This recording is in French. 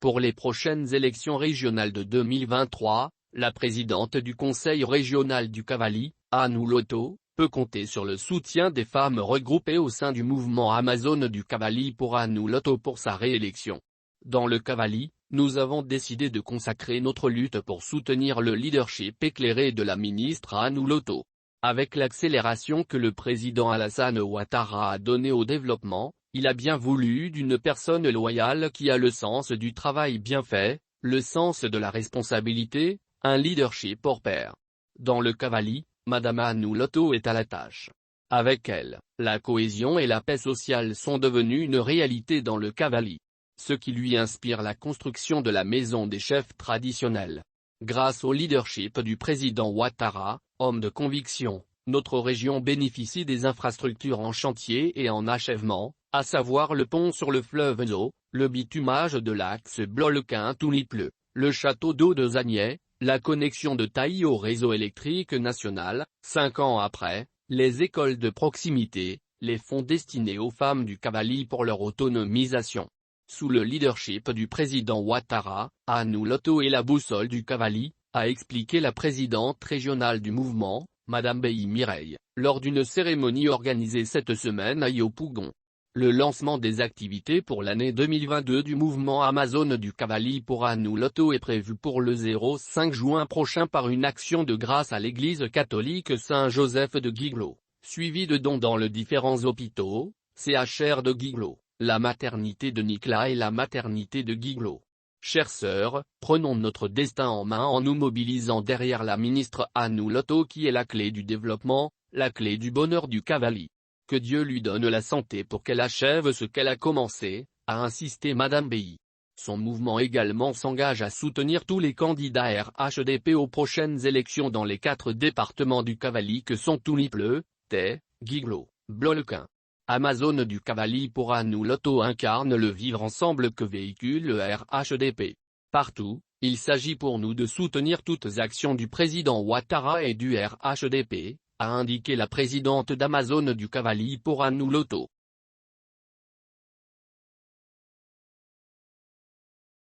Pour les prochaines élections régionales de 2023, la présidente du conseil régional du Cavally, Anu Loto, peut compter sur le soutien des femmes regroupées au sein du mouvement Amazone du Cavally pour Anu Loto pour sa réélection. Dans le Cavally, nous avons décidé de consacrer notre lutte pour soutenir le leadership éclairé de la ministre Anu Loto. Avec l'accélération que le président Alassane Ouattara a donnée au développement, il a bien voulu d'une personne loyale qui a le sens du travail bien fait, le sens de la responsabilité, un leadership hors pair. Dans le Cavally, Madame Anu Loto est à la tâche. Avec elle, la cohésion et la paix sociale sont devenues une réalité dans le Cavally. Ce qui lui inspire la construction de la maison des chefs traditionnels. Grâce au leadership du président Ouattara, homme de conviction, notre région bénéficie des infrastructures en chantier et en achèvement, à savoir le pont sur le fleuve Zo, le bitumage de l'axe Blolquin-Tounipleu, le château d'eau de Zagnais, la connexion de Taï au réseau électrique national. 5 ans après, les écoles de proximité, les fonds destinés aux femmes du Cavally pour leur autonomisation. Sous le leadership du président Ouattara, Anu Loto est la boussole du Cavally, a expliqué la présidente régionale du mouvement, Madame Beyi Mireille, lors d'une cérémonie organisée cette semaine à Yopougon. Le lancement des activités pour l'année 2022 du mouvement Amazone du Cavally pour Anu Loto est prévu pour le 5 juin prochain par une action de grâce à l'église catholique Saint-Joseph de Guiglo, suivie de dons dans les différents hôpitaux, CHR de Guiglo, la maternité de Nicla et la maternité de Guiglo. Chères sœurs, prenons notre destin en main en nous mobilisant derrière la ministre Anu Loto qui est la clé du développement, la clé du bonheur du Cavally. Que Dieu lui donne la santé pour qu'elle achève ce qu'elle a commencé, a insisté Madame Beyi. Son mouvement également s'engage à soutenir tous les candidats RHDP aux prochaines élections dans les 4 départements du Cavally que sont Tounipleu, Tay, Guiglo, Blolquin. Amazone du Cavally pour Anu Loto incarne le vivre ensemble que véhicule le RHDP. Partout, il s'agit pour nous de soutenir toutes actions du président Ouattara et du RHDP, a indiqué la présidente d'Amazone du Cavally pour Anu Loto.